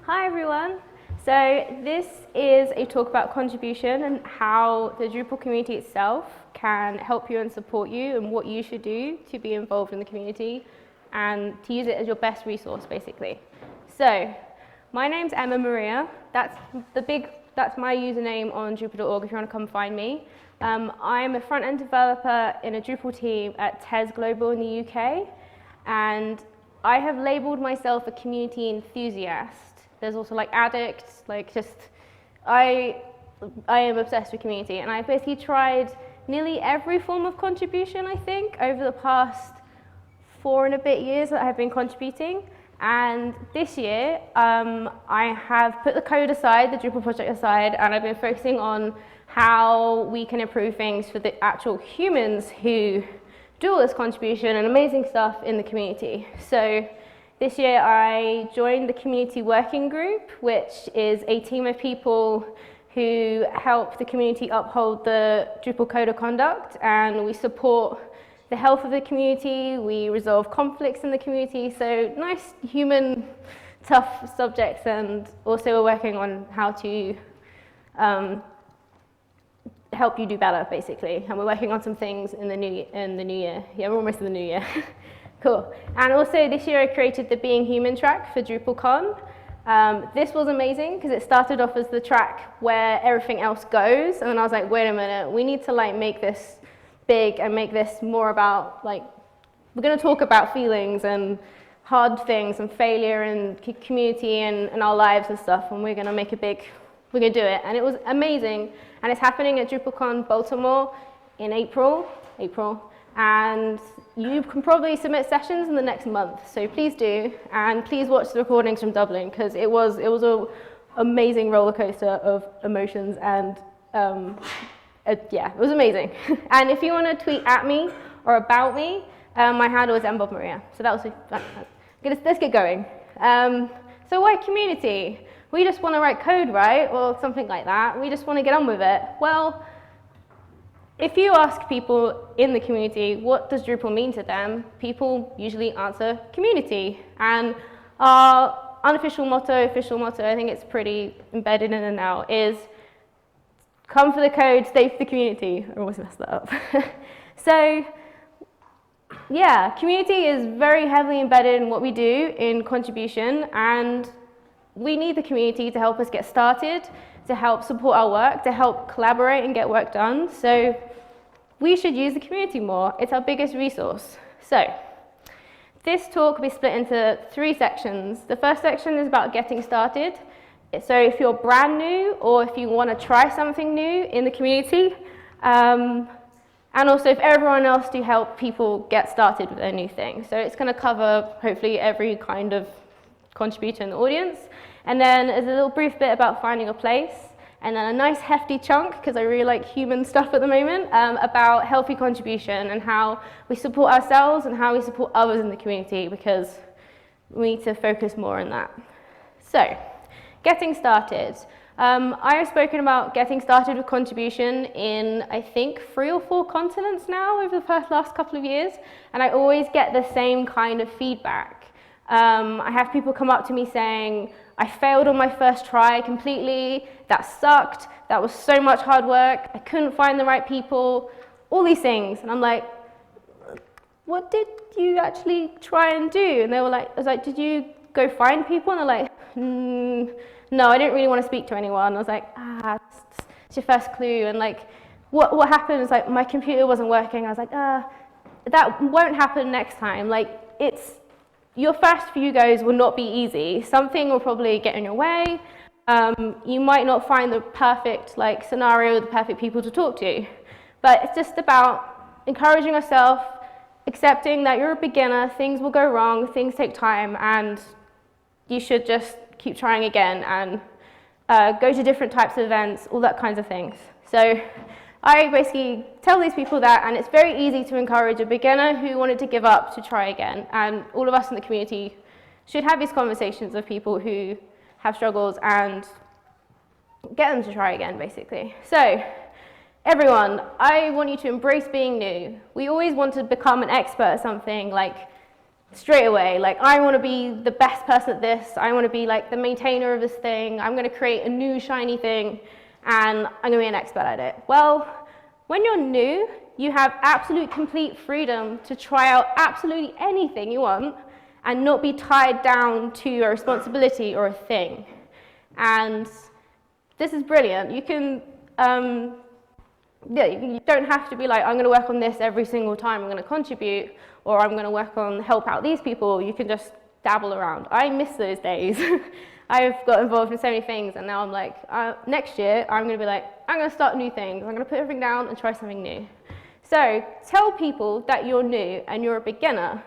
Hi everyone. So this is a talk about contribution and how the Drupal community itself can help you and support you and what you should do to be involved in the community and to use it as your best resource basically. So my name's Emma Maria. That's my username on Drupal.org if you want to come find me. I'm a front-end developer in a Drupal team at TES Global in the UK, and I have labeled myself a community enthusiast. There's also like addict, I am obsessed with community, and I've basically tried nearly every form of contribution, I think, over the past 4 and a bit years that I've been contributing. And this year, I have put the code aside, the Drupal project aside, and I've been focusing on how we can improve things for the actual humans who do all this contribution and amazing stuff in the community. So this year I joined the community working group, which is a team of people who help the community uphold the Drupal code of conduct, and we support the health of the community, we resolve conflicts in the community, so nice human tough subjects, and also we're working on how to help you do better basically, and we're working on some things in the new year. Yeah, we're almost in the new year. Cool. And also this year I created the Being Human track for DrupalCon. This was amazing because it started off as the track where everything else goes, and then I was like, wait a minute, we need to make this big and make this more about we're going to talk about feelings and hard things and failure and community and our lives and stuff, and we're going to we're going to do it. And it was amazing, and it's happening at DrupalCon Baltimore in April, and you can probably submit sessions in the next month, so please do, and please watch the recordings from Dublin, because it was an amazing roller coaster of emotions, and yeah, it was amazing. And if you want to tweet at me or about me, my handle is mbobmaria. So that was let's get going. So why community? We just want to write code, right? Or something like that. We just want to get on with it. Well, if you ask people in the community what does Drupal mean to them, people usually answer community. And our unofficial motto, official motto, I think it's pretty embedded in it now, is come for the code, stay for the community. I always mess that up. So yeah, community is very heavily embedded in what we do in contribution, and we need the community to help us get started, to help support our work, to help collaborate and get work done. So we should use the community more. It's our biggest resource. So this talk will be split into 3 sections. The first section is about getting started. So if you're brand new, or if you want to try something new in the community, and also if everyone else to help people get started with their new thing. So it's going to cover hopefully every kind of contributor in the audience. And then there's a little brief bit about finding a place, and then a nice hefty chunk, because I really like human stuff at the moment, about healthy contribution and how we support ourselves and how we support others in the community, because we need to focus more on that. So, getting started. I have spoken about getting started with contribution in, I think, 3 or 4 continents now over the last couple of years, and I always get the same kind of feedback. I have people come up to me saying, I failed on my first try completely, that sucked, that was so much hard work, I couldn't find the right people, all these things. And I'm like, what did you actually try and do? And they were like, I was like, did you go find people? And they're like, no, I didn't really want to speak to anyone. I was like, it's your first clue. And what happened is my computer wasn't working. I was like, that won't happen next time. Your first few goes will not be easy. Something will probably get in your way. You might not find the perfect scenario, the perfect people to talk to. But it's just about encouraging yourself, accepting that you're a beginner, things will go wrong, things take time, and you should just keep trying again and go to different types of events, all that kinds of things. So I basically tell these people that, and it's very easy to encourage a beginner who wanted to give up to try again. And all of us in the community should have these conversations with people who have struggles and get them to try again, basically. So everyone, I want you to embrace being new. We always want to become an expert at something, straight away. Like, I want to be the best person at this. I want to be like the maintainer of this thing. I'm going to create a new shiny thing and I'm going to be an expert at it. Well, when you're new, you have absolute complete freedom to try out absolutely anything you want and not be tied down to a responsibility or a thing. And this is brilliant. You can, you don't have to be like, I'm going to work on this every single time I'm going to contribute, or I'm going to work on help out these people. You can just dabble around. I miss those days. I've got involved in so many things, and now I'm like, next year I'm going to be like, I'm going to start new things. I'm going to put everything down and try something new. So tell people that you're new and you're a beginner,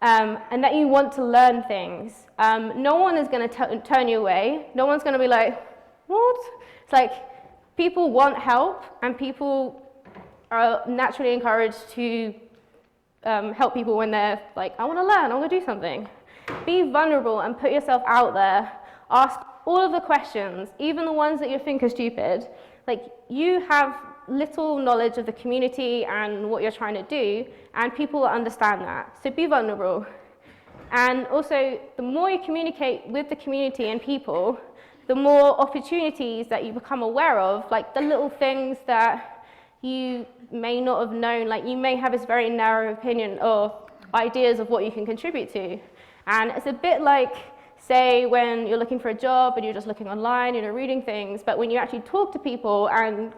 and that you want to learn things. No one is going to turn you away. No one's going to be like, what? It's like, people want help, and people are naturally encouraged to help people when they're like, I want to learn, I want to do something. Be vulnerable and put yourself out there. Ask all of the questions, even the ones that you think are stupid. Like, you have little knowledge of the community and what you're trying to do, and people will understand that. So be vulnerable. And also, the more you communicate with the community and people, the more opportunities that you become aware of, like the little things that you may not have known. Like, you may have this very narrow opinion or ideas of what you can contribute to. And it's a bit like, say, when you're looking for a job and you're just looking online, you know, reading things, but when you actually talk to people and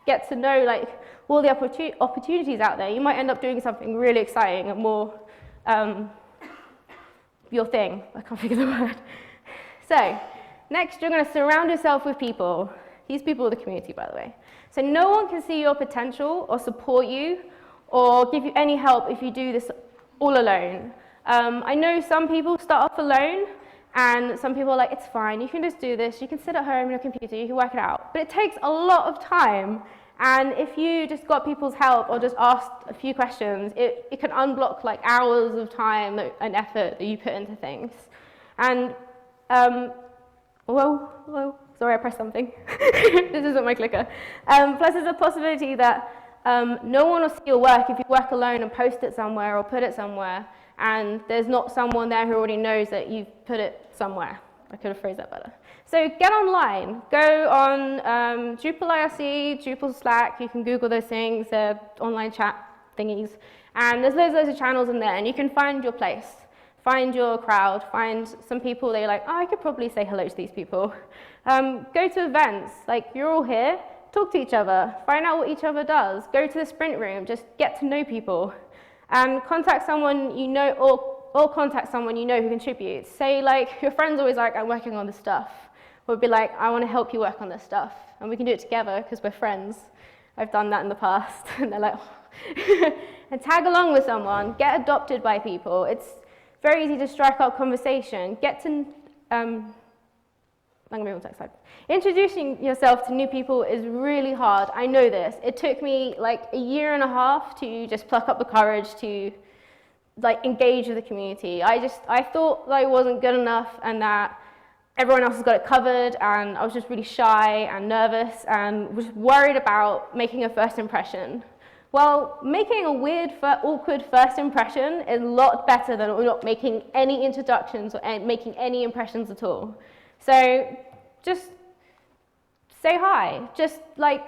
get to know like all the opportunities out there, you might end up doing something really exciting and more your thing. I can't think of the word. So next, you're going to surround yourself with people. These people are the community, by the way. So no one can see your potential or support you or give you any help if you do this all alone. I know some people start off alone, and some people are like, it's fine, you can just do this, you can sit at home on your computer, you can work it out. But it takes a lot of time, and if you just got people's help or just asked a few questions, it can unblock like hours of time and effort that you put into things. And, whoa, sorry, I pressed something. This isn't my clicker. Plus there's a possibility that no one will see your work if you work alone and post it somewhere or put it somewhere, and there's not someone there who already knows that you've put it somewhere. I could have phrased that better. So get online. Go on Drupal IRC, Drupal Slack. You can Google those things. They're online chat thingies. And there's loads of channels in there, and you can find your place. Find your crowd. Find some people that you're like, oh, I could probably say hello to these people. Go to events. Like, you're all here. Talk to each other. Find out what each other does. Go to the sprint room. Just get to know people. And contact someone you know, or contact someone you know who contributes. Say, like, your friend's always like, I'm working on this stuff. Or be like, I want to help you work on this stuff. And we can do it together because we're friends. I've done that in the past. And they're like, oh. And tag along with someone. Get adopted by people. It's very easy to strike up conversation. Get to, I'm going to move on to the next slide. Introducing yourself to new people is really hard. I know this. It took me like a year and a half to just pluck up the courage to like engage with the community. I thought that I wasn't good enough and that everyone else has got it covered, and I was just really shy and nervous and was worried about making a first impression. Well, making a weird, awkward first impression is a lot better than not making any introductions or making any impressions at all. So just say hi. Just like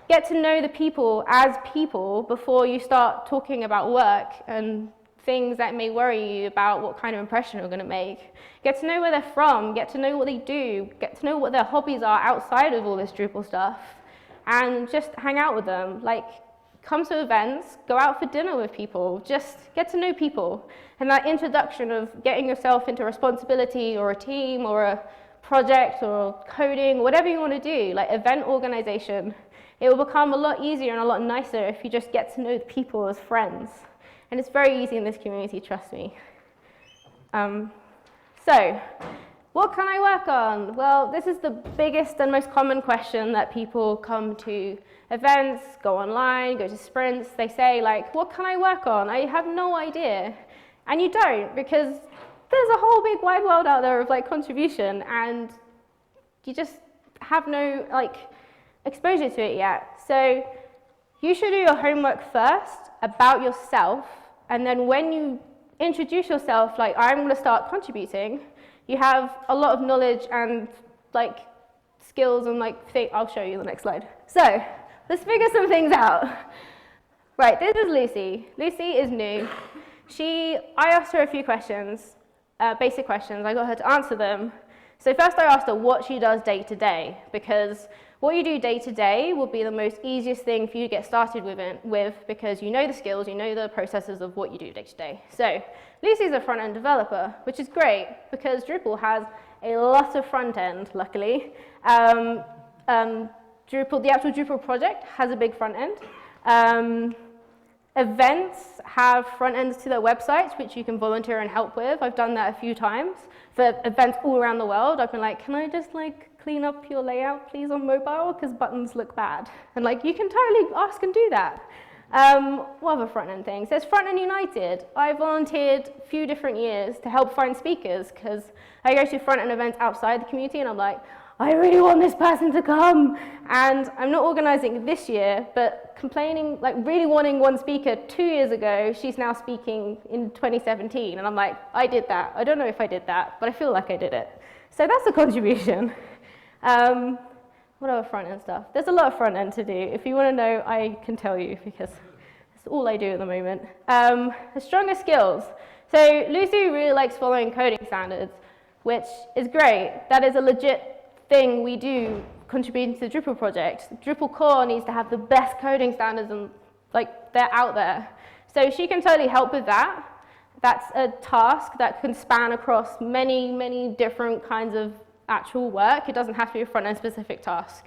get to know the people as people before you start talking about work and things that may worry you about what kind of impression you're going to make. Get to know where they're from, get to know what they do, get to know what their hobbies are outside of all this Drupal stuff, and just hang out with them. Like, come to events, go out for dinner with people, just get to know people. And that introduction of getting yourself into responsibility or a team or a project or coding, whatever you want to do, like event organization, it will become a lot easier and a lot nicer if you just get to know the people as friends. And it's very easy in this community, trust me. So, what can I work on? Well, this is the biggest and most common question that people come to events, go online, go to sprints. They say, like, what can I work on? I have no idea. And you don't, because there's a whole big wide world out there of like contribution, and you just have no like exposure to it yet. So you should do your homework first about yourself, and then when you introduce yourself, like, I'm going to start contributing, you have a lot of knowledge and like skills and like I'll show you the next slide. So let's figure some things out. Right, this is Lucy. Lucy is new. I asked her a few questions, basic questions. I got her to answer them. So first I asked her what she does day to day, because what you do day to day will be the most easiest thing for you to get started with because you know the skills, you know the processes of what you do day to day. So Lucy's a front-end developer, which is great because Drupal has a lot of front-end, luckily. The actual Drupal project has a big front-end. Events have front ends to their websites, which you can volunteer and help with. I've done that a few times for events all around the world. I've been like, can I just like clean up your layout, please, on mobile? Because buttons look bad. And like, you can totally ask and do that. What other front end things? There's Front End United. I volunteered a few different years to help find speakers because I go to front end events outside the community and I'm like, I really want this person to come. And I'm not organizing this year, but complaining, like really wanting one speaker 2 years ago, she's now speaking in 2017. And I'm like, I did that. I don't know if I did that, but I feel like I did it. So that's a contribution. What other front end stuff? There's a lot of front end to do. If you want to know, I can tell you because that's all I do at the moment. The stronger skills. So Lucy really likes following coding standards, which is great. That is a legit thing we do contributing to the Drupal project. Drupal core needs to have the best coding standards and like they're out there. So she can totally help with that. That's a task that can span across many, many different kinds of actual work. It doesn't have to be a front-end specific task.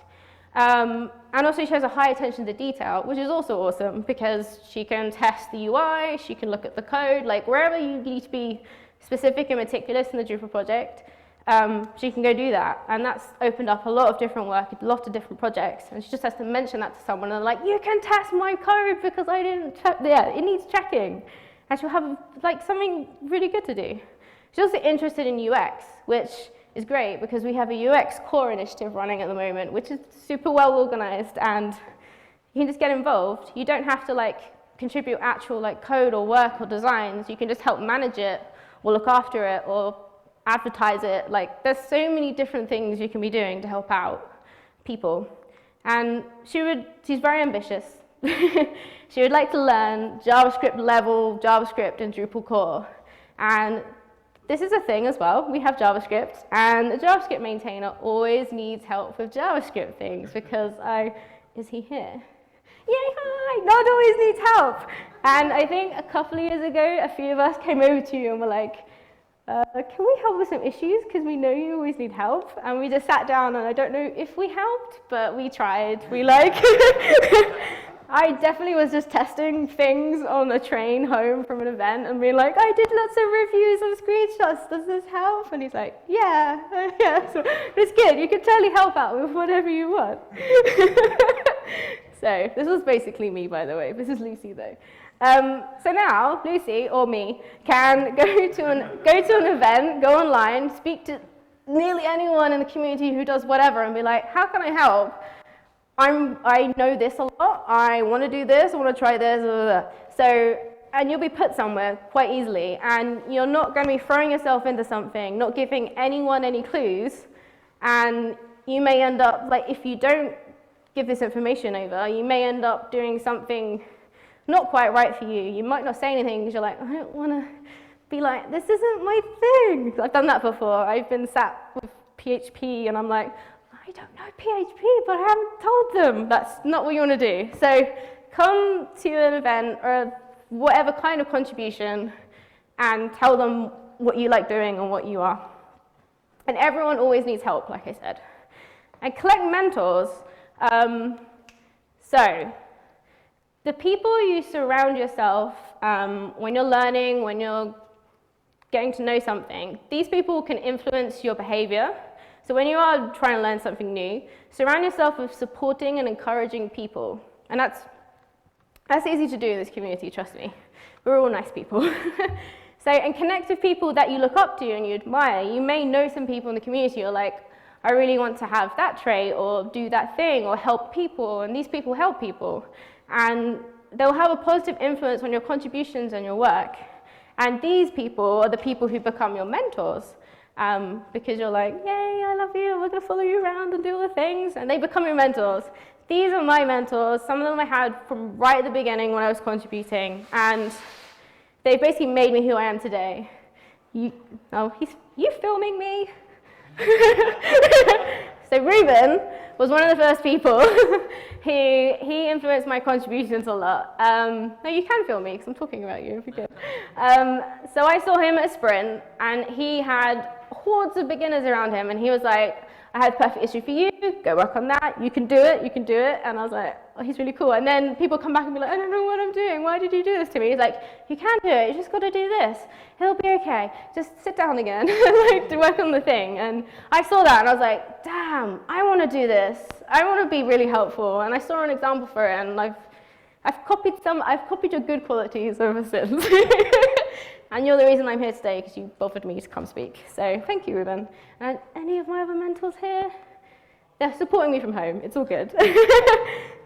And also she has a high attention to detail, which is also awesome because she can test the UI, she can look at the code, like wherever you need to be specific and meticulous in the Drupal project, she can go do that. And that's opened up a lot of different work, a lot of different projects. And she just has to mention that to someone and they're like, you can test my code because I didn't check, yeah, it needs checking. And she'll have like something really good to do. She's also interested in UX, which is great because we have a UX core initiative running at the moment, which is super well organized and you can just get involved. You don't have to like contribute actual like code or work or designs. You can just help manage it or look after it or advertise it. Like there's so many different things you can be doing to help out people. And she's very ambitious. She would like to learn JavaScript level JavaScript in Drupal core. And this is a thing as well. We have JavaScript, and the JavaScript maintainer always needs help with JavaScript things because is he here? Yay, hi! Nod always needs help. And I think a couple of years ago, a few of us came over to you and were like, can we help with some issues? Because we know you always need help. And we just sat down, and I don't know if we helped, but we tried. We like, I definitely was just testing things on the train home from an event and being like, I did lots of reviews and screenshots, does this help? And he's like, yeah, yeah, so it's good, you can totally help out with whatever you want. So this was basically me, by the way. This is Lucy, though. So now, Lucy, or me, can go to an event, go online, speak to nearly anyone in the community who does whatever and be like, how can I help? I know this a lot, I want to do this, I want to try this, blah, blah, blah. So, and you'll be put somewhere quite easily, and you're not going to be throwing yourself into something, not giving anyone any clues, and you may end up, like, if you don't give this information over, you may end up doing something not quite right for you. You might not say anything because you're like, I don't want to be like, this isn't my thing. I've done that before. I've been sat with PHP, and I'm like, I don't know PHP, but I haven't told them. That's not what you want to do. So come to an event or whatever kind of contribution and tell them what you like doing and what you are. And everyone always needs help, like I said. And collect mentors. So the people you surround yourself when you're learning, when you're getting to know something, these people can influence your behavior. So when you are trying to learn something new, surround yourself with supporting and encouraging people. And that's easy to do in this community, trust me. We're all nice people. So, and connect with people that you look up to and you admire. You may know some people in the community who are like, I really want to have that trait or do that thing or help people, and these people help people. And they'll have a positive influence on your contributions and your work. And these people are the people who become your mentors. Because you're like, yay, I love you, we're going to follow you around and do all the things, and they become your mentors. These are my mentors. Some of them I had from right at the beginning when I was contributing, and they basically made me who I am today. You filming me? So Ruben was one of the first people he influenced my contributions a lot. No, you can film me because I'm talking about you if you could. So I saw him at a sprint, and he had hordes of beginners around him, and he was like, I had a perfect issue for you, go work on that, you can do it, you can do it. And I was like, oh, he's really cool. And then people come back and be like, I don't know what I'm doing, why did you do this to me? He's like, you can do it, you just got to do this, he'll be okay, just sit down again, like, to work on the thing. And I saw that and I was like, damn, I want to do this, I want to be really helpful. And I saw an example for it, and I've copied your good qualities ever since. And you're the reason I'm here today, because you bothered me to come speak. So thank you, Ruben. And any of my other mentors here? They're supporting me from home. It's all good.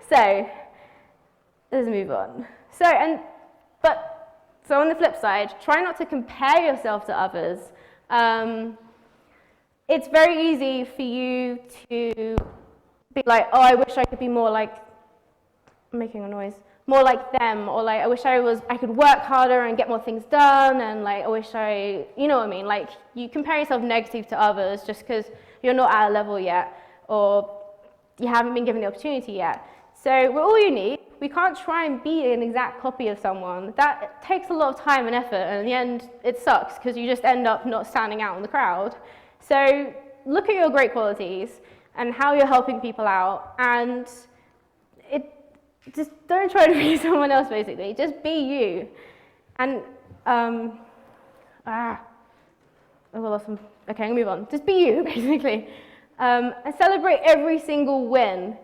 So let's move on. So on the flip side, try not to compare yourself to others. It's very easy for you to be like, oh, I wish I could be more like, I'm making a noise, more like them, or like, I wish I could work harder and get more things done, and like, I wish you know what I mean? Like, you compare yourself negative to others just because you're not at a level yet, or you haven't been given the opportunity yet. So we're all unique. We can't try and be an exact copy of someone. That takes a lot of time and effort, and in the end, it sucks because you just end up not standing out in the crowd. So look at your great qualities and how you're helping people out, and just don't try to be someone else, basically. Just be you. And, okay, I'm gonna move on. Just be you, basically. And celebrate every single win.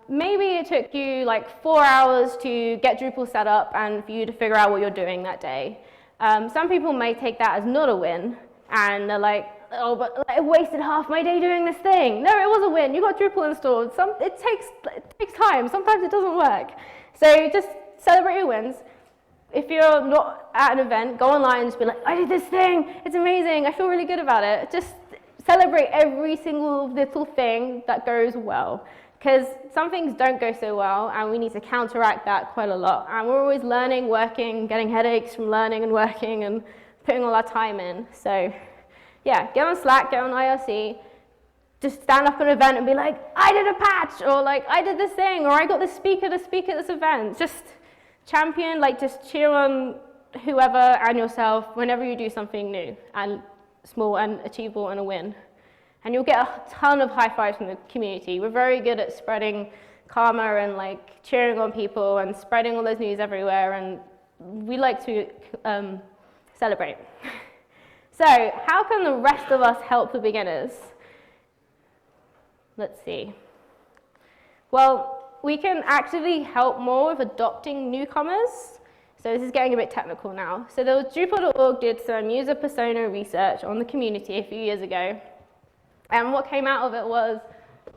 Maybe it took you like 4 hours to get Drupal set up and for you to figure out what you're doing that day. Some people may take that as not a win, and they're like, oh, but I wasted half my day doing this thing. No, it was a win. You got Drupal installed. It takes time. Sometimes it doesn't work. So just celebrate your wins. If you're not at an event, go online and just be like, I did this thing. It's amazing. I feel really good about it. Just celebrate every single little thing that goes well. Because some things don't go so well, and we need to counteract that quite a lot. And we're always learning, working, getting headaches from learning and working and putting all our time in. So yeah, get on Slack, get on IRC, just stand up at an event and be like, I did a patch, or like, I did this thing, or I got this speaker to speak at this event. Just champion, like, just cheer on whoever and yourself whenever you do something new and small and achievable and a win. And you'll get a ton of high fives from the community. We're very good at spreading karma and like cheering on people and spreading all those news everywhere, and we like to celebrate. So how can the rest of us help the beginners? Let's see. Well, we can actively help more with adopting newcomers. So this is getting a bit technical now. So the Drupal.org did some user persona research on the community a few years ago. And what came out of it was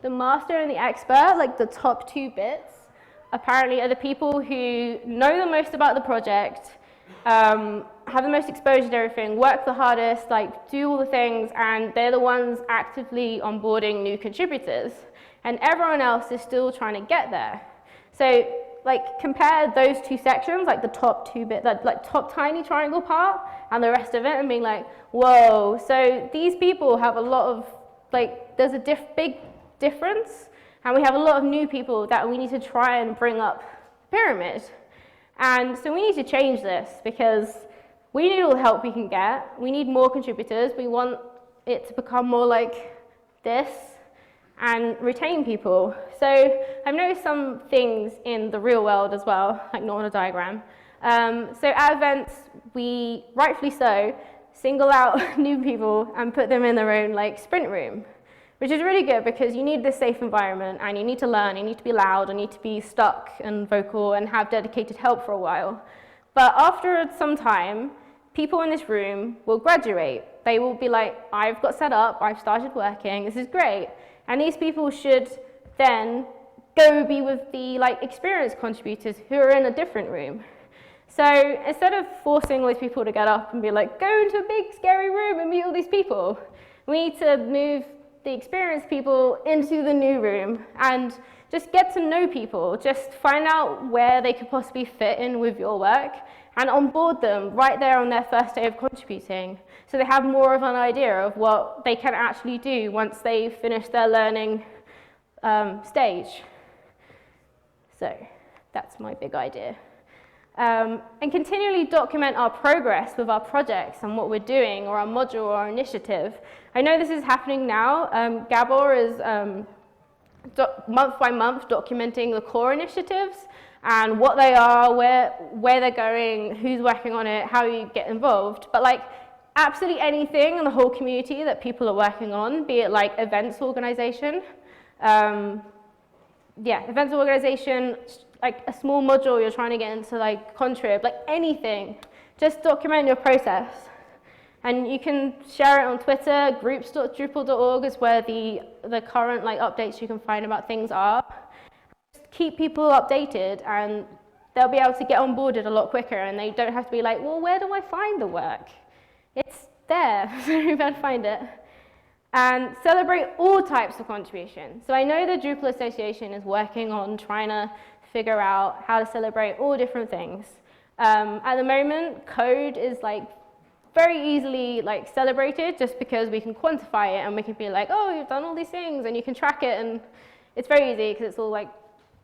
the master and the expert, like the top 2 bits, apparently are the people who know the most about the project, have the most exposure to everything, work the hardest, like do all the things, and they're the ones actively onboarding new contributors. And everyone else is still trying to get there. So like compare those 2 sections, like the top 2 bit, like top tiny triangle part and the rest of it, and being like, whoa, so these people have a lot of, like, there's a big difference, and we have a lot of new people that we need to try and bring up the pyramid. And so we need to change this, because we need all the help we can get. We need more contributors. We want it to become more like this and retain people. So I've noticed some things in the real world as well, like not on a diagram. So at events, we, rightfully so, single out new people and put them in their own like sprint room, which is really good because you need this safe environment, and you need to learn, you need to be loud, you need to be stuck and vocal and have dedicated help for a while. But after some time, people in this room will graduate. They will be like, I've got set up, I've started working, this is great. And these people should then go be with the like experienced contributors who are in a different room. So instead of forcing all these people to get up and be like, go into a big scary room and meet all these people, we need to move the experienced people into the new room and just get to know people. Just find out where they could possibly fit in with your work and onboard them right there on their first day of contributing, so they have more of an idea of what they can actually do once they finish their learning stage. So that's my big idea. And continually document our progress with our projects and what we're doing, or our module or our initiative. I know this is happening now. Gabor is month by month documenting the core initiatives and what they are, where they're going, who's working on it, how you get involved. But like absolutely anything in the whole community that people are working on, be it like events organization, events organization, like a small module you're trying to get into, like contrib, like anything, just document your process. And you can share it on Twitter. Groups.drupal.org is where the current like updates you can find about things are. Just keep people updated, and they'll be able to get onboarded a lot quicker, and they don't have to be like, well, where do I find the work? It's there, so you better find it. And celebrate all types of contribution. So I know the Drupal Association is working on trying to figure out how to celebrate all different things. At the moment, code is like very easily like celebrated, just because we can quantify it and we can be like, oh, you've done all these things, and you can track it, and it's very easy because it's all like,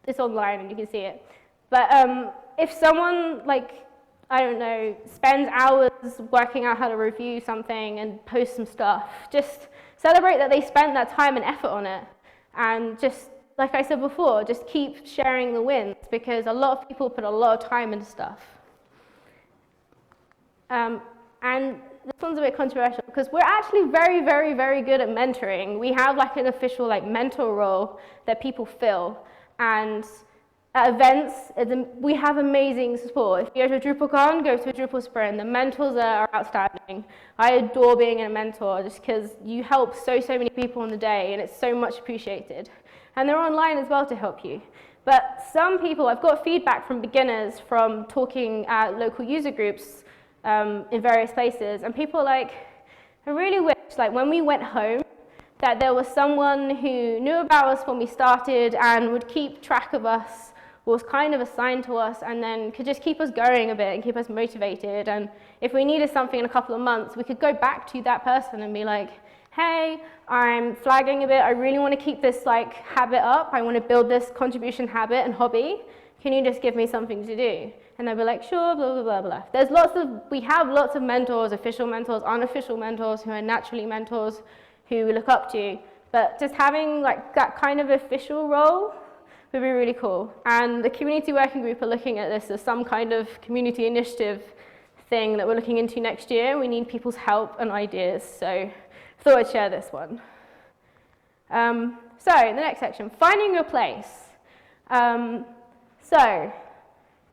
it's online and you can see it. But if someone like, I don't know, spends hours working out how to review something and post some stuff, just celebrate that they spent that time and effort on it. And just, like I said before, just keep sharing the wins, because a lot of people put a lot of time into stuff. And this one's a bit controversial, because we're actually very, very, very good at mentoring. We have like an official like mentor role that people fill. And at events, we have amazing support. If you go to a DrupalCon, go to a Drupal Sprint. The mentors are outstanding. I adore being a mentor, just because you help so many people in the day, and it's so much appreciated. And they're online as well to help you. But some people, I've got feedback from beginners from talking at local user groups in various places, and people are like, I really wish, like when we went home, that there was someone who knew about us when we started and would keep track of us, was kind of assigned to us, and then could just keep us going a bit and keep us motivated. And if we needed something in a couple of months, we could go back to that person and be like, hey, I'm flagging a bit, I really want to keep this like habit up, I want to build this contribution habit and hobby, can you just give me something to do? And they'll be like, sure, blah, blah, blah, blah. We have lots of mentors, official mentors, unofficial mentors, who are naturally mentors who we look up to. But just having like that kind of official role would be really cool. And the community working group are looking at this as some kind of community initiative thing that we're looking into next year. We need people's help and ideas, so I thought I'd share this one. So the next section, finding your place. So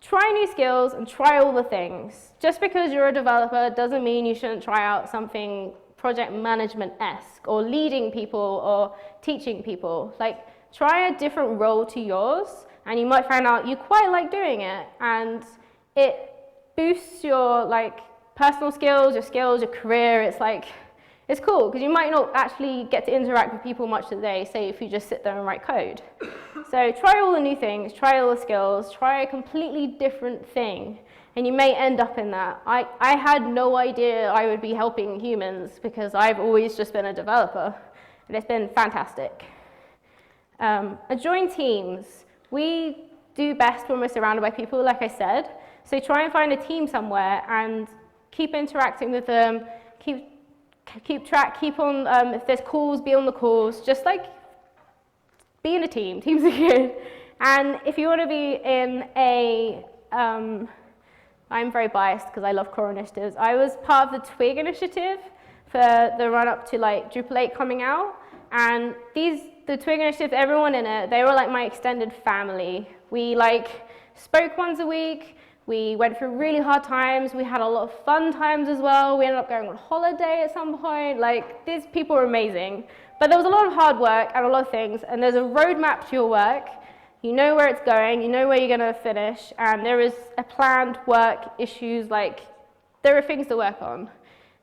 try new skills and try all the things. Just because you're a developer doesn't mean you shouldn't try out something project management-esque, or leading people, or teaching people. Like, try a different role to yours, and you might find out you quite like doing it, and it boosts your like personal skills, your career. It's like, it's cool, because you might not actually get to interact with people much today, say if you just sit there and write code. So try all the new things, try all the skills, try a completely different thing, and you may end up in that. I had no idea I would be helping humans, because I've always just been a developer, and it's been fantastic. And join teams. We do best when we're surrounded by people, like I said, so try and find a team somewhere and keep interacting with them, keep track, keep on, if there's calls, be on the calls, just like be in a team, teams are good. And if you want to be in a, I'm very biased because I love core initiatives. I was part of the Twig Initiative for the run up to like Drupal 8 coming out, and the Twig Initiative, everyone in it, they were like my extended family. We like spoke once a week. We went through really hard times. We had a lot of fun times as well. We ended up going on holiday at some point. Like, these people were amazing. But there was a lot of hard work and a lot of things, and there's a roadmap to your work You know where it's going, you know where you're going to finish, and there is a planned work, issues, like, there are things to work on.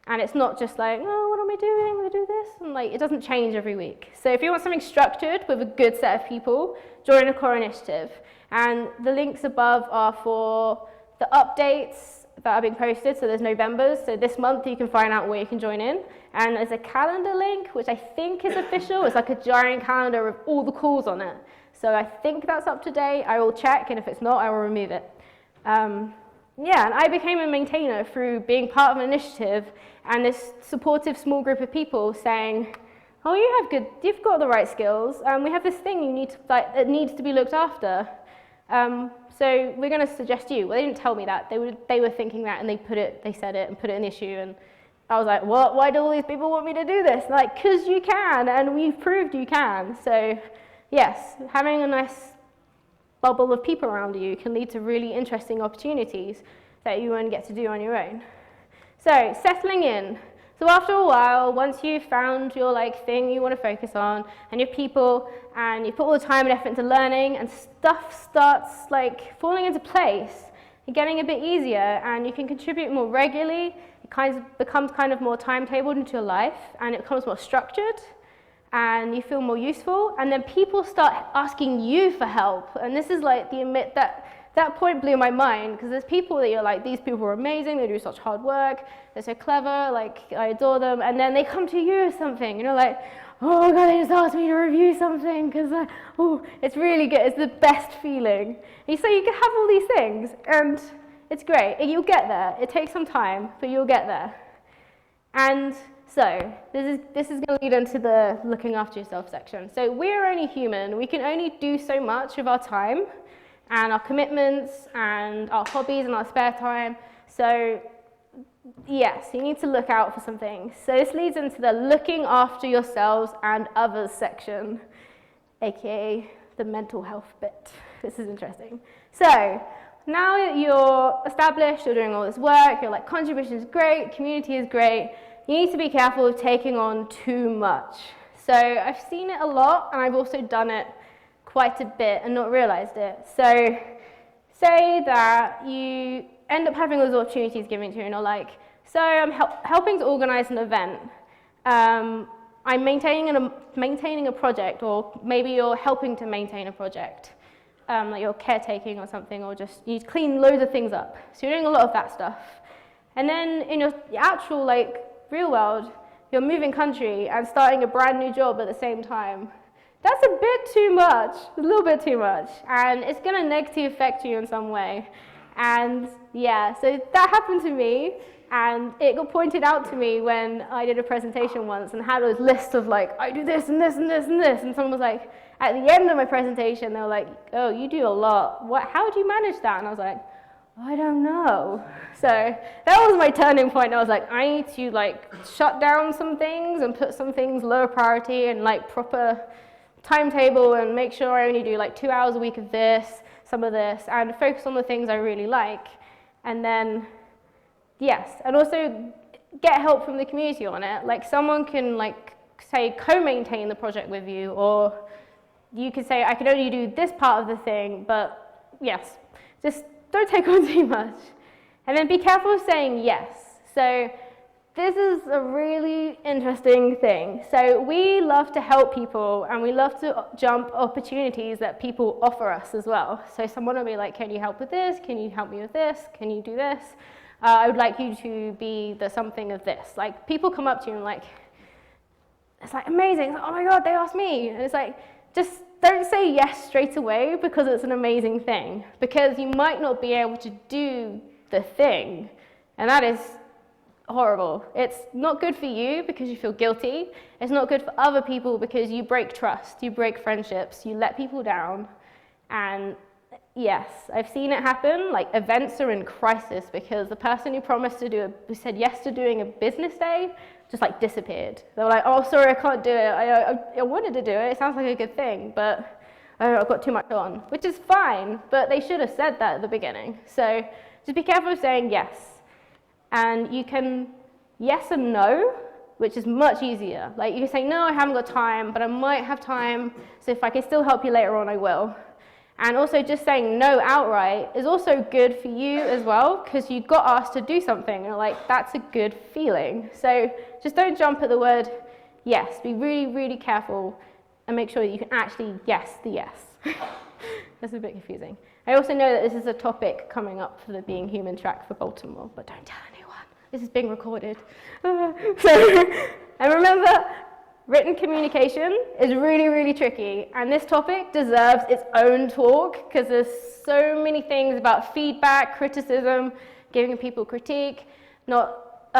And it's not just like, oh, what am I doing? I'm going to do this. And like, it doesn't change every week. So if you want something structured with a good set of people, join a core initiative. And the links above are for the updates that are being posted. So there's November's. So this month you can find out where you can join in. And there's a calendar link, which I think is official. It's like a giant calendar with all the calls on it. So I think that's up to date. I will check, and if it's not, I will remove it. Yeah, and I became a maintainer through being part of an initiative and this supportive small group of people saying, oh, you've got the right skills, and we have this thing you need to, that needs to be looked after. So we're going to suggest you. Well, they didn't tell me that. They were thinking that, and they said it and put it in the issue, and I was like, what? Why do all these people want me to do this? Like, because you can, and we've proved you can. So yes, having a nice bubble of people around you can lead to really interesting opportunities that you won't get to do on your own. So settling in. So after a while, once you've found your thing you want to focus on and your people, and you put all the time and effort into learning, and stuff starts falling into place, you're getting a bit easier, and you can contribute more regularly. It becomes more timetabled into your life, and it becomes more structured, and you feel more useful, and then people start asking you for help. And this is that point blew my mind, because there's people that you're like, these people are amazing, they do such hard work, they're so clever, I adore them, and then they come to you with something, and you're like, oh God, they just asked me to review something, because it's really good, it's the best feeling. And so you can have all these things, and it's great, and you'll get there. It takes some time, but you'll get there. And so this is going to lead into the looking after yourself section. So we're only human. We can only do so much with our time and our commitments and our hobbies and our spare time. So yes, you need to look out for some things. So this leads into the looking after yourselves and others section, aka the mental health bit. This is interesting. So now that you're established, you're doing all this work, your contribution is great, community is great, you need to be careful of taking on too much. So I've seen it a lot, and I've also done it quite a bit and not realized it. So say that you end up having those opportunities given to you, and you're like, so I'm helping to organize an event. I'm maintaining a project, or maybe you're helping to maintain a project. Like you're caretaking or something, or just you clean loads of things up. So you're doing a lot of that stuff. And then in your actual real world, you're moving country and starting a brand new job at the same time. That's a bit too much, a little bit too much, and it's going to negatively affect you in some way. And yeah, so that happened to me, and it got pointed out to me when I did a presentation once and had a list of I do this and this and this and this, and someone was like, at the end of my presentation, they were like, oh, you do a lot. How do you manage that? And I was like, I don't know. So that was my turning point. I was like, I need to shut down some things and put some things lower priority and proper timetable, and make sure I only do 2 hours a week of this, some of this, and focus on the things I really like. And then, yes, and also get help from the community on it. Someone can say co-maintain the project with you, or you could say, I can only do this part of the thing, but yes, just don't take on too much. And then be careful of saying yes. So this is a really interesting thing. So we love to help people, and we love to jump opportunities that people offer us as well. So someone will be like, can you help with this? Can you help me with this? Can you do this? I would like you to be the something of this. People come up to you and it's amazing. It's oh my God, they asked me. And it's just don't say yes straight away because it's an amazing thing, because you might not be able to do the thing, and that is horrible. It's not good for you because you feel guilty. It's not good for other people because you break trust, you break friendships, you let people down. And yes, I've seen it happen. Events are in crisis because the person who said yes to doing a business day just disappeared. They were like, oh, sorry, I can't do it. I wanted to do it. It sounds like a good thing, but I've got too much on, which is fine, but they should have said that at the beginning. So just be careful of saying yes. And you can yes and no, which is much easier. You can say, no, I haven't got time, but I might have time, so if I can still help you later on, I will. And also just saying no outright is also good for you as well, because you got asked to do something, and you're like, that's a good feeling. So just don't jump at the word yes. Be really, really careful and make sure that you can actually yes the yes. That's a bit confusing. I also know that this is a topic coming up for the Being Human track for Baltimore, but don't tell anyone. This is being recorded. And remember, written communication is really, really tricky, and this topic deserves its own talk because there's so many things about feedback, criticism, giving people critique, not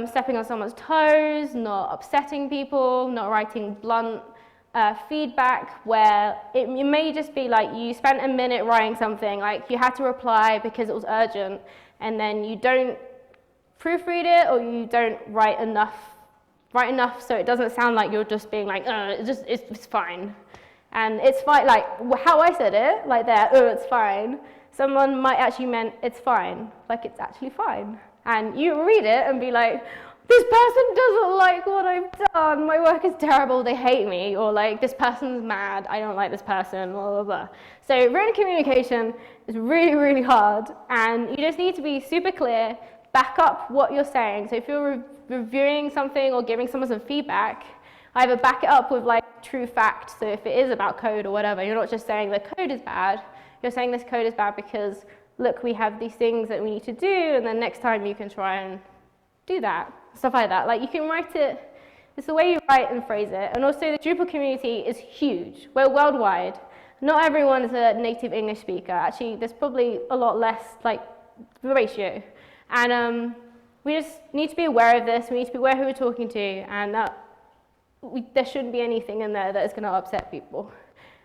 stepping on someone's toes, not upsetting people, not writing blunt feedback where it may just be like you spent a minute writing something, like you had to reply because it was urgent, and then you don't proofread it or you don't write enough so it doesn't sound like you're just being like, it's fine. And it's fine, like how I said it, like there, it's fine. Someone might actually meant it's fine, like it's actually fine. And you read it and be like, this person doesn't like what I've done, my work is terrible, they hate me, or like, this person's mad, I don't like this person, blah, blah, blah. So written communication is really, really hard, and you just need to be super clear, back up what you're saying. So if you're reviewing something or giving someone some feedback, either back it up with like true fact, so if it is about code or whatever, you're not just saying the code is bad, you're saying this code is bad because, look, we have these things that we need to do, and then next time you can try and do that. Stuff like that. Like you can write it, it's the way you write and phrase it. And also the Drupal community is huge. We're worldwide. Not everyone is a native English speaker. Actually, there's probably a lot less, like the ratio. And we just need to be aware of this. We need to be aware who we're talking to, and that there shouldn't be anything in there that is going to upset people.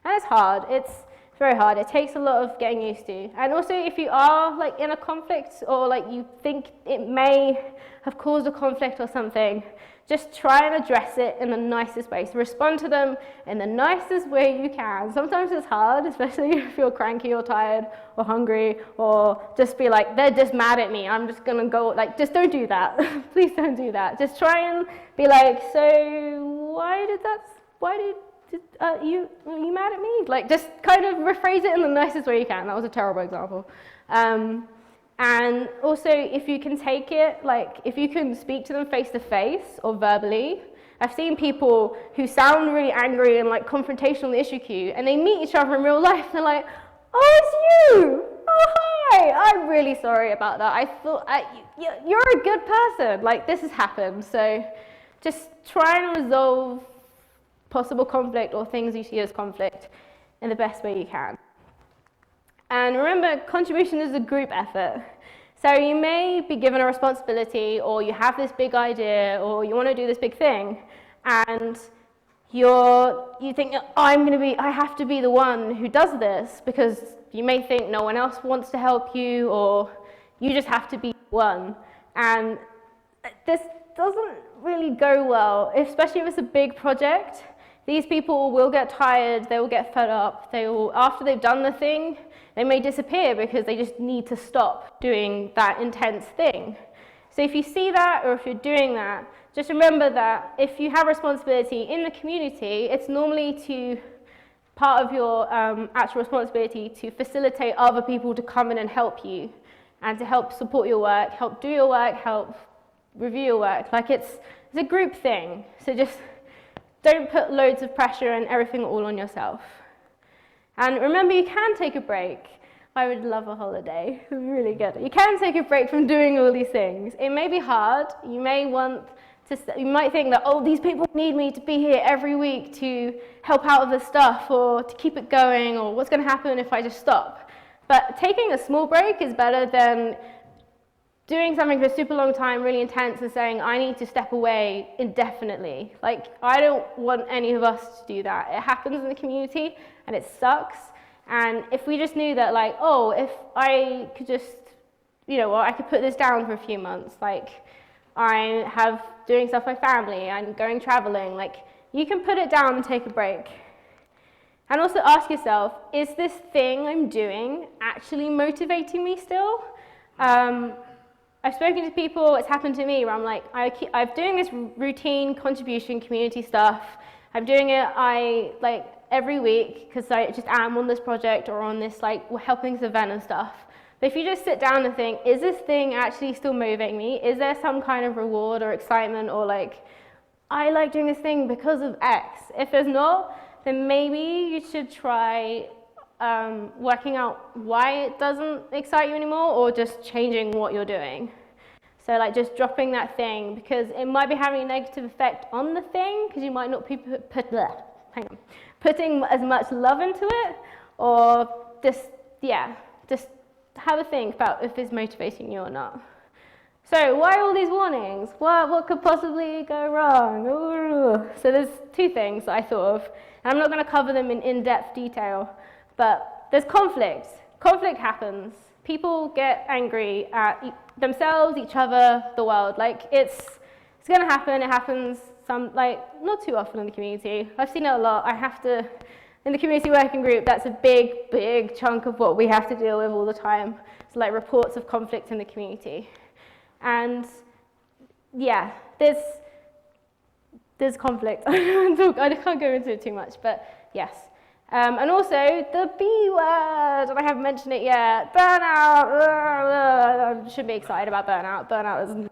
And it's hard. It's very hard. It takes a lot of getting used to. And also, if you are like in a conflict or like you think it may have caused a conflict or something, just try and address it in the nicest way. So respond to them in the nicest way you can. Sometimes it's hard, especially if you're cranky or tired or hungry, or just be like, they're just mad at me, I'm just gonna go, like, just don't do that. Please don't do that. Just try and be like, so why did you mad at me? Like, just kind of rephrase it in the nicest way you can. That was a terrible example. And also, if you can take it, like, if you can speak to them face to face or verbally. I've seen people who sound really angry and like confrontational in the issue queue, and they meet each other in real life, and they're like, oh, it's you! Oh, hi! I'm really sorry about that. I thought, you're a good person. Like, this has happened. So just try and resolve possible conflict or things you see as conflict in the best way you can. And remember, contribution is a group effort. So you may be given a responsibility, or you have this big idea, or you want to do this big thing, and you think, I have to be the one who does this, because you may think no one else wants to help you, or you just have to be one. And this doesn't really go well, especially if it's a big project. These people will get tired, they will get fed up, after they've done the thing, they may disappear because they just need to stop doing that intense thing. So if you see that, or if you're doing that, just remember that if you have responsibility in the community, it's normally part of your actual responsibility to facilitate other people to come in and help you, and to help support your work, help do your work, help review your work. Like it's a group thing, so just don't put loads of pressure and everything all on yourself. And remember, you can take a break. I would love a holiday. It would be really good. You can take a break from doing all these things. It may be hard. You might think that, oh, these people need me to be here every week to help out with the stuff, or to keep it going, or what's going to happen if I just stop. But taking a small break is better than doing something for a super long time, really intense, and saying, I need to step away indefinitely. Like, I don't want any of us to do that. It happens in the community, and it sucks. And if we just knew that, like, oh, if I could just, I could put this down for a few months, like, I have doing stuff with my family, I'm going traveling, like, you can put it down and take a break. And also ask yourself, is this thing I'm doing actually motivating me still? I've spoken to people, it's happened to me, where I'm like, I'm doing this routine contribution community stuff. I'm doing it, every week, because I just am on this project or on this, like, we're helping this event and stuff. But if you just sit down and think, is this thing actually still moving me? Is there some kind of reward or excitement, or like, I like doing this thing because of X? If there's not, then maybe you should try working out why it doesn't excite you anymore, or just changing what you're doing. So like just dropping that thing, because it might be having a negative effect on the thing, because you might not be putting as much love into it, or just have a think about if it's motivating you or not. So why all these warnings? What could possibly go wrong? Ooh. So there's two things that I thought of, and I'm not going to cover them in in-depth detail, but there's conflict. Conflict happens. People get angry at themselves, each other, the world. Like it's going to happen. It happens not too often in the community. I've seen it a lot. In the community working group, that's a big chunk of what we have to deal with all the time. It's like reports of conflict in the community. And yeah, there's conflict. I can't go into it too much, but yes. And also the B word, and I haven't mentioned it yet, burnout. I should be excited about burnout. Burnout is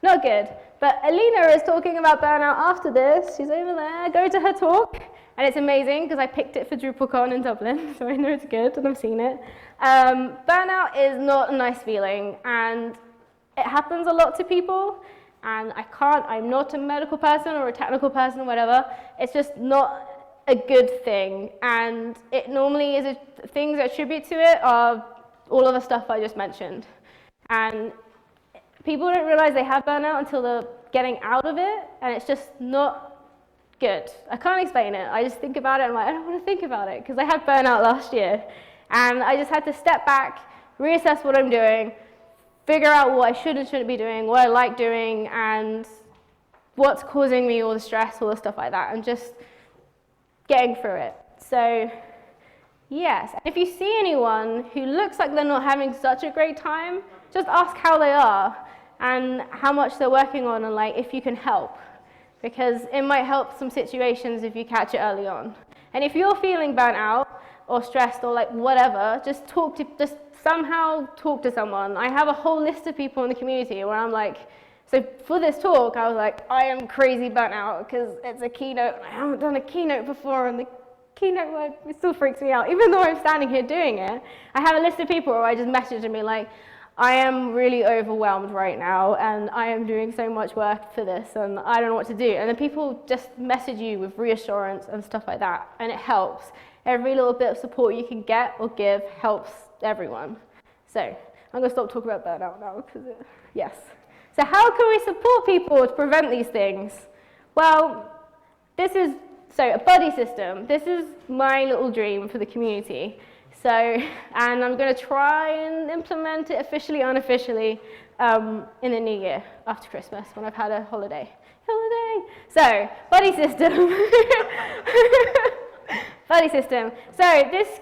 not good. But Alina is talking about burnout after this. She's over there. Go to her talk. And it's amazing because I picked it for DrupalCon in Dublin, so I know it's good and I've seen it. Burnout is not a nice feeling, and it happens a lot to people. And I'm not a medical person or a technical person or whatever. It's just not a good thing. And it normally is things that attribute to it are all of the stuff I just mentioned. And people don't realize they have burnout until they're getting out of it, and it's just not good. I can't explain it. I just think about it and I'm like, I don't want to think about it, because I had burnout last year. And I just had to step back, reassess what I'm doing, figure out what I should and shouldn't be doing, what I like doing, and what's causing me all the stress, all the stuff like that, and just getting through it. So yes, if you see anyone who looks like they're not having such a great time, just ask how they are and how much they're working on, and like if you can help. Because it might help some situations if you catch it early on. And if you're feeling burnt out or stressed or like whatever, just somehow talk to someone. I have a whole list of people in the community where I'm like, so for this talk, I was like, I am crazy burnt out because it's a keynote. I haven't done a keynote before, and the keynote word, it still freaks me out. Even though I'm standing here doing it, I have a list of people where I just message and be like, I am really overwhelmed right now, and I am doing so much work for this, and I don't know what to do. And then people just message you with reassurance and stuff like that, and it helps. Every little bit of support you can get or give helps everyone. So I'm going to stop talking about burnout now, because yes. So how can we support people to prevent these things? Well, a buddy system. This is my little dream for the community. So, and I'm going to try and implement it officially, unofficially, in the new year, after Christmas, when I've had a holiday. So, buddy system. Buddy system. So this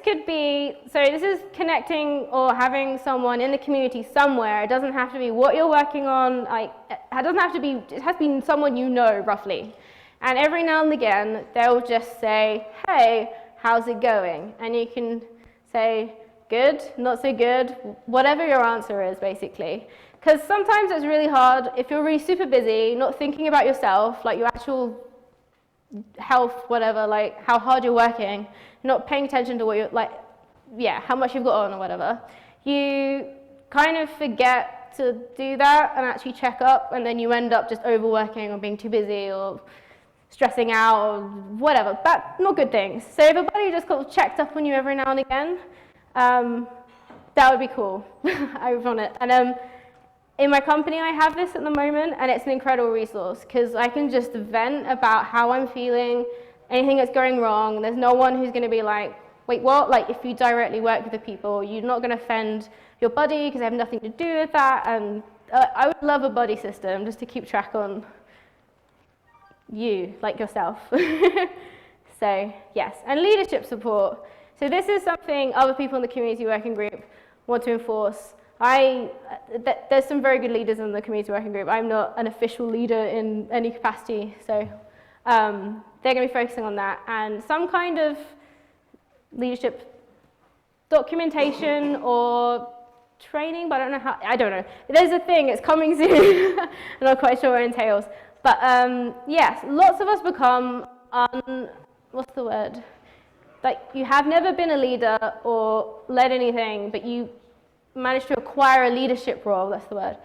is connecting or having someone in the community somewhere. It doesn't have to be what you're working on. It has to be someone you know, roughly. And every now and again, they'll just say, hey, how's it going? And you can say, good, not so good, whatever your answer is, basically. Because sometimes it's really hard, if you're really super busy, not thinking about yourself, like your actual health, whatever, like how hard you're working, not paying attention to what you're, how much you've got on or whatever, you kind of forget to do that and actually check up, and then you end up just overworking or being too busy or stressing out or whatever. That's not good things. So if a buddy just got checked up on you every now and again, that would be cool. I would want it. And in my company, I have this at the moment, and it's an incredible resource because I can just vent about how I'm feeling, anything that's going wrong. There's no one who's going to be like, wait, what? Like, if you directly work with the people, you're not going to offend your buddy because they have nothing to do with that. And I would love a buddy system just to keep track on you, like yourself. So, yes. And leadership support. So this is something other people in the community working group want to enforce. There's some very good leaders in the community working group. I'm not an official leader in any capacity, so they're going to be focusing on that. And some kind of leadership documentation or training, but I don't know. There's a thing, it's coming soon. I'm not quite sure what it entails. But yes, lots of us become, what's the word? Like, you have never been a leader or led anything, but you managed to acquire a leadership role, that's the word,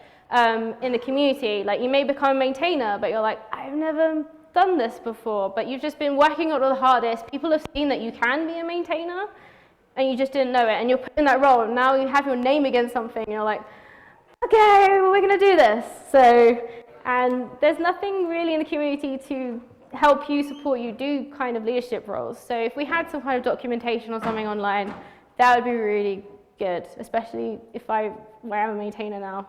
in the community. Like, you may become a maintainer, but you're like, I've never done this before, but you've just been working on all the hardest. People have seen that you can be a maintainer, and you just didn't know it, and you're put in that role, and now you have your name against something, and you're like, okay, well, we're gonna do this. So, and there's nothing really in the community to help you, support you, do kind of leadership roles. So if we had some kind of documentation or something online, that would be really good, especially if I am a maintainer now.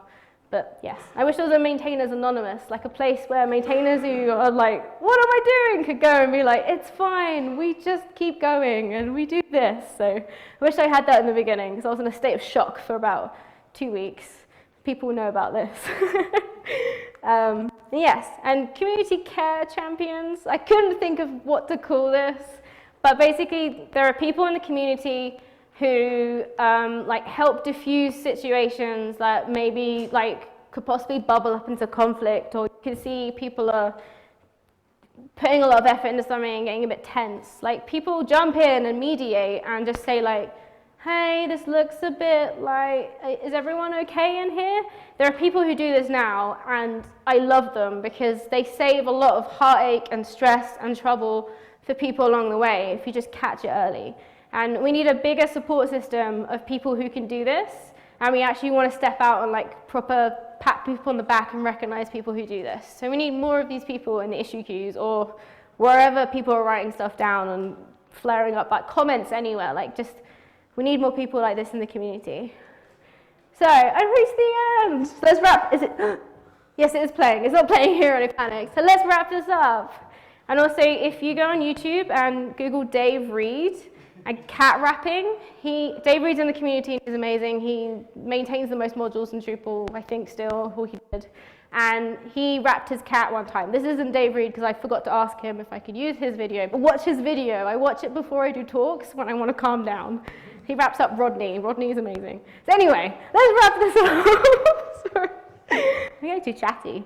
But yes, I wish there was a Maintainers Anonymous, like a place where maintainers who are like, what am I doing, could go and be like, it's fine, we just keep going and we do this. So I wish I had that in the beginning, because I was in a state of shock for about 2 weeks. People know about this. Yes, and community care champions. I couldn't think of what to call this, but basically there are people in the community who like help diffuse situations that maybe like could possibly bubble up into conflict, or you can see people are putting a lot of effort into something and getting a bit tense. Like, people jump in and mediate and just say like, hey, this looks a bit like, is everyone okay in here? There are people who do this now, and I love them because they save a lot of heartache and stress and trouble for people along the way if you just catch it early. And we need a bigger support system of people who can do this, and we actually want to step out and like proper pat people on the back and recognize people who do this. So we need more of these people in the issue queues or wherever people are writing stuff down and flaring up like comments anywhere, like just, we need more people like this in the community. So, I've reached the end. So let's wrap, is it? Yes, it is playing. It's not playing here on a panic. So let's wrap this up. And also, if you go on YouTube and Google Dave Reed and cat wrapping, Dave Reed's in the community, he's amazing. He maintains the most modules in Drupal, I think still, or he did. And he wrapped his cat one time. This isn't Dave Reed because I forgot to ask him if I could use his video, but watch his video. I watch it before I do talks when I want to calm down. He wraps up Rodney. Rodney is amazing. So anyway, let's wrap this up. Sorry. I'm getting too chatty.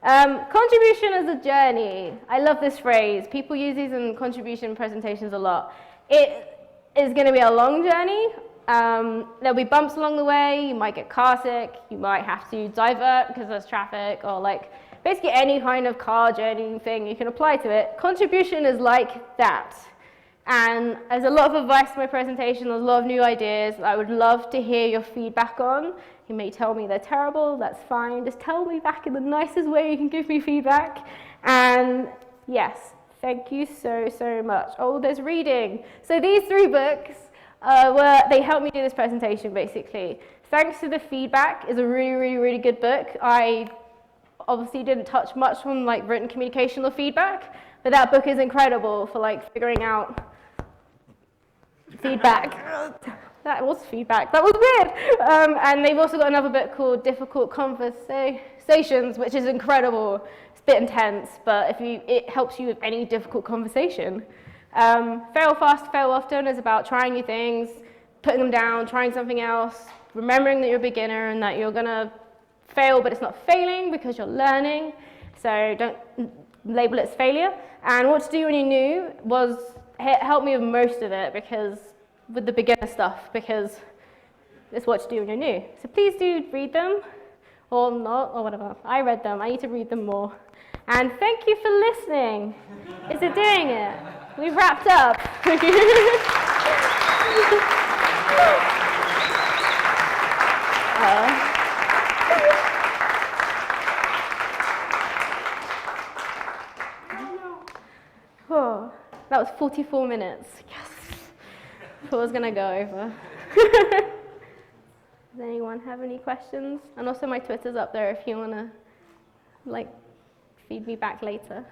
Contribution as a journey. I love this phrase. People use these in contribution presentations a lot. It is going to be a long journey. There'll be bumps along the way. You might get car sick. You might have to divert because there's traffic, or like basically any kind of car journey thing you can apply to it. Contribution is like that. And there's a lot of advice in my presentation, there's a lot of new ideas that I would love to hear your feedback on. You may tell me they're terrible, that's fine. Just tell me back in the nicest way you can give me feedback. And yes, thank you so, so much. Oh, there's reading. So these 3 books, they helped me do this presentation, basically. Thanks to the Feedback is a really, really, really good book. I obviously didn't touch much on like written communication or feedback, but that book is incredible for like figuring out feedback. That was feedback. That was weird. And they've also got another book called Difficult Conversations, which is incredible. It's a bit intense, but it helps you with any difficult conversation. Fail Fast, Fail Often is about trying new things, putting them down, trying something else, remembering that you're a beginner and that you're gonna fail, but it's not failing because you're learning. So don't label it as failure. And What to Do When You're New helped me with most of it, because with the beginner stuff, because it's what to do when you're new. So please do read them, or not, or whatever. I read them. I need to read them more. And thank you for listening. Is it doing it? We've wrapped up. Oh, that was 44 minutes. Yes. I thought I was going to go over. Does anyone have any questions? And also my Twitter's up there if you want to like feed me back later.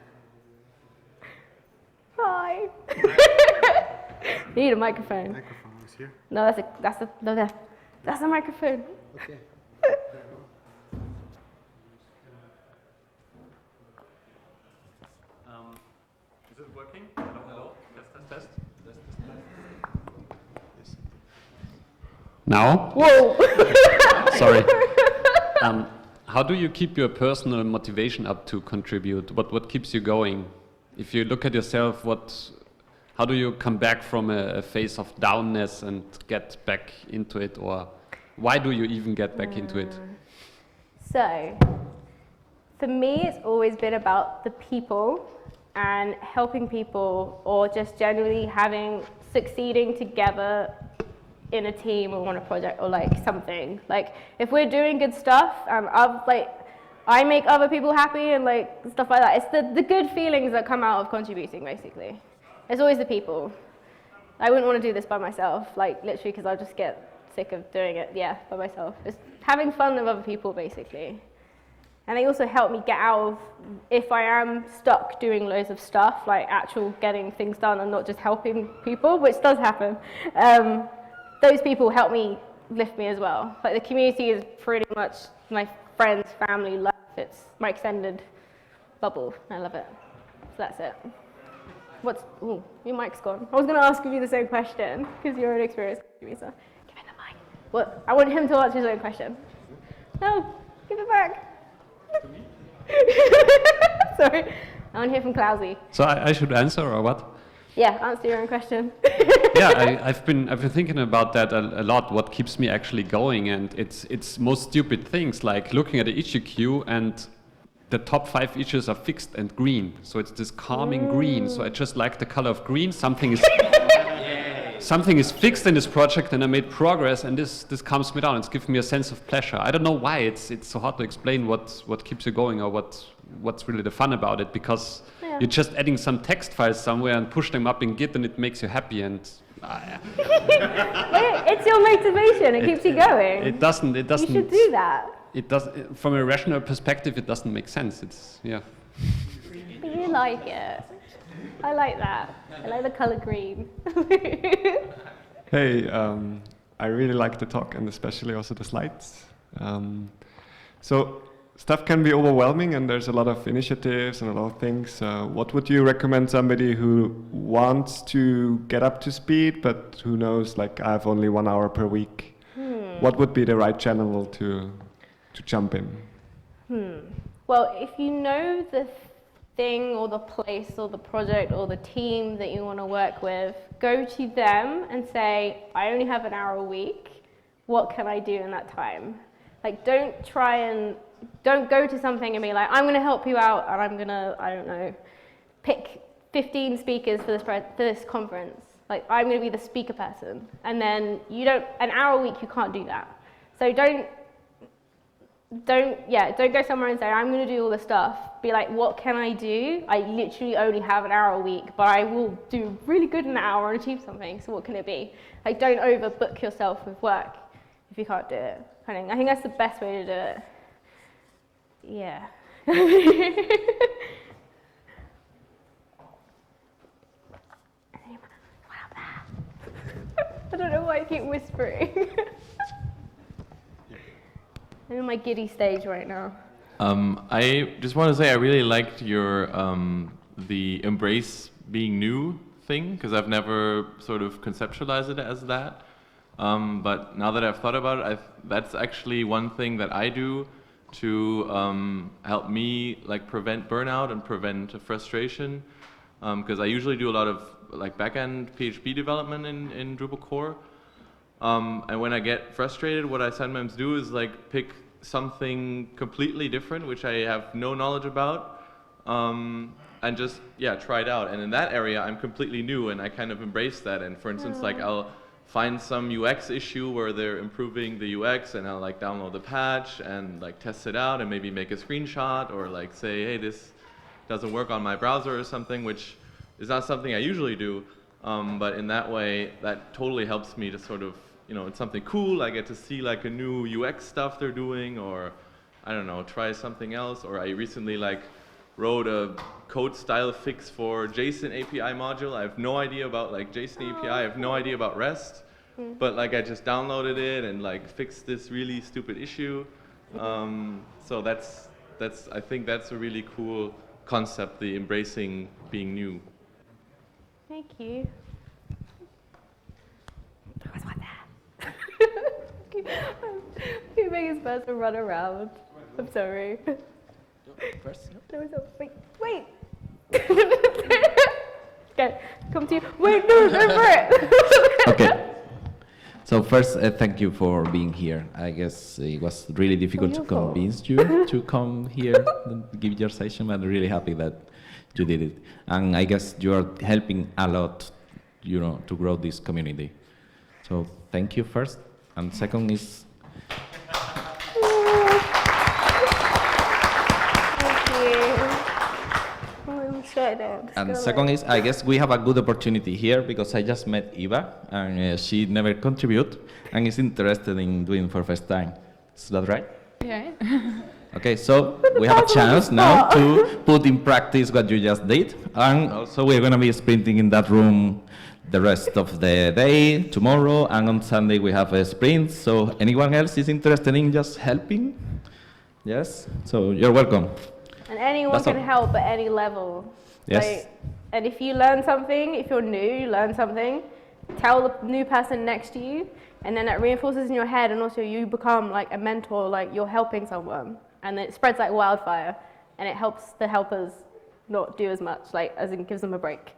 Hi. You need a microphone. Microphone is here. No, that's a microphone. Okay. Is it working? Hello, hello. Test. Yes. Now? Whoa! Sorry. How do you keep your personal motivation up to contribute? What keeps you going? If you look at yourself, how do you come back from a phase of downness and get back into it? Or why do you even get back into it? So, for me, it's always been about the people and helping people, or just generally succeeding together in a team or on a project or like something. Like if we're doing good stuff, I make other people happy and like stuff like that. It's the good feelings that come out of contributing, basically. It's always the people. I wouldn't want to do this by myself, like literally, because I'll just get sick of doing it, by myself. Just having fun with other people, basically. And they also help me get out of, if I am stuck doing loads of stuff, like actual getting things done and not just helping people, which does happen. Those people help me lift me as well. Like the community is pretty much my friends, family, life. It's my extended bubble. I love it. So that's it. Ooh, your mic's gone. I was going to ask you the same question because you're an experienced contributor. Give him the mic. What? I want him to answer his own question. No, give it back. Sorry. I want to hear from Klausy. So I should answer or what? Yeah, answer your own question. Yeah, I've been thinking about that a lot. What keeps me actually going, and it's most stupid things like looking at the issue queue and the top 5 issues are fixed and green. So it's this calming green. So I just like the color of green. Something is fixed in this project, and I made progress, and this calms me down. It's given me a sense of pleasure. I don't know why it's so hard to explain what keeps you going or what's really the fun about it, because you're just adding some text files somewhere and push them up in Git, and it makes you happy. And it's your motivation. It keeps you going. It doesn't. You should do that. It does. From a rational perspective, it doesn't make sense. You like it. I like that. I like the color green. Hey, I really like the talk and especially also the slides. So stuff can be overwhelming and there's a lot of initiatives and a lot of things. What would you recommend somebody who wants to get up to speed but who knows like I have only 1 hour per week? What would be the right channel to jump in? Well, if you know the thing or the place or the project or the team that you want to work with, go to them and say, I only have 1 hour a week. What can I do in that time? Like, don't go to something and be like, I'm going to help you out and I'm going to, I don't know, pick 15 speakers for this conference. Like, I'm going to be the speaker person. And then 1 hour a week, you can't do that. So don't go somewhere and say, I'm going to do all this stuff. Be like, what can I do? I literally only have 1 hour a week, but I will do really good in 1 hour and achieve something. So what can it be? Like, don't overbook yourself with work if you can't do it. I think that's the best way to do it. Yeah. I don't know why I keep whispering. I'm in my giddy stage right now. I just want to say I really liked your the embrace being new thing, because I've never sort of conceptualized it as that. But now that I've thought about it, that's actually one thing that I do to help me like prevent burnout and prevent frustration. Because I usually do a lot of like backend PHP development in Drupal core. And when I get frustrated, what I sometimes do is like pick something completely different, which I have no knowledge about, and just try it out. And in that area, I'm completely new, and I kind of embrace that. And for instance, like I'll find some UX issue where they're improving the UX, and I'll like download the patch and like test it out, and maybe make a screenshot or like say, hey, this doesn't work on my browser or something, which is not something I usually do. But in that way, that totally helps me to sort of, it's something cool. I get to see like a new UX stuff they're doing, or I don't know, try something else. Or I recently like wrote a code style fix for JSON API module. I have no idea about like JSON API. I have no idea about REST, but like I just downloaded it and like fixed this really stupid issue. So I think that's a really cool concept, the embracing being new. Thank you. There was one there. Keep making his person run around. I'm sorry. First? There was a wait. Okay, come to you. Wait, no, go for it. Okay. So first, thank you for being here. I guess it was really difficult to your fault. convince you to come here and give your session, but I'm really happy that you did it. And I guess you are helping a lot, to grow this community. So thank you first. And second is, I guess we have a good opportunity here because I just met Eva and she never contributed and is interested in doing for first time. Is that right? Yeah. Okay, so we have a chance now to put in practice what you just did, and also we're going to be sprinting in that room the rest of the day, tomorrow, and on Sunday we have a sprint. So anyone else is interested in just helping? Yes? So you're welcome. And anyone That's can all. help at any level. Yes. And if you learn something, if you're new, you learn something, tell the new person next to you, and then that reinforces in your head, and also you become like a mentor, like you're helping someone, and then it spreads like wildfire, and it helps the helpers not do as much, like as in gives them a break.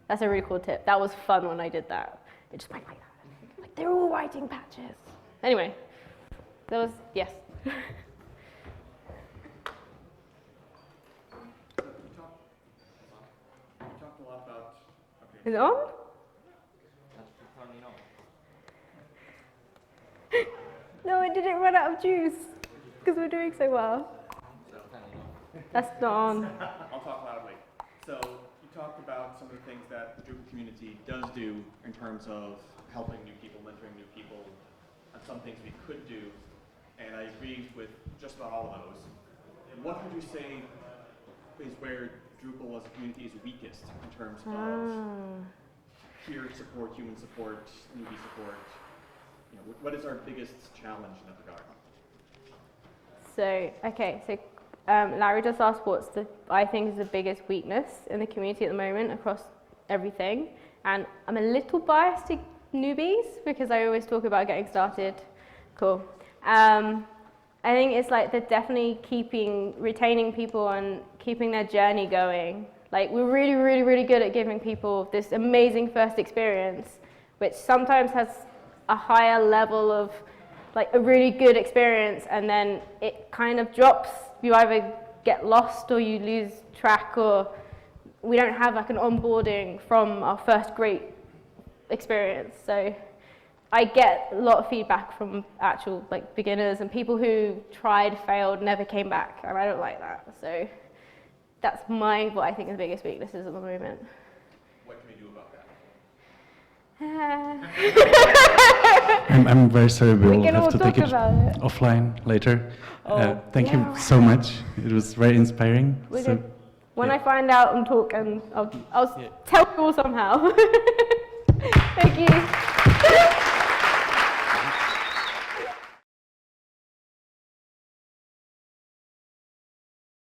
That's a really cool tip. That was fun when I did that. It just went like that. Like they're all writing patches. Anyway, that was, yes. Is it on? No, it didn't run out of juice because we're doing so well. That's not on. I'll talk loudly. So you talked about some of the things that the Drupal community does do in terms of helping new people, mentoring new people, and some things we could do, and I agree with just about all of those. And what would you say is where Drupal as a community is weakest in terms of peer support, human support, newbie support? What is our biggest challenge in that regard? So Larry just asked what's I think is the biggest weakness in the community at the moment across everything. And I'm a little biased to newbies because I always talk about getting started. Cool. I think it's like they're definitely retaining people and keeping their journey going. Like we're really, really, really good at giving people this amazing first experience, which sometimes has a higher level of like a really good experience, and then it kind of drops. You either get lost or you lose track, or we don't have like an onboarding from our first great experience. So I get a lot of feedback from actual like beginners and people who tried, failed, never came back, and I don't like that. So that's what I think is the biggest weaknesses at the moment. What can we do about that? I'm very sorry, We we'll can all have to take talk it about it. offline later. Thank yeah. you so much. It was very inspiring. When I find out and talk, and I'll tell you all somehow. Thank you.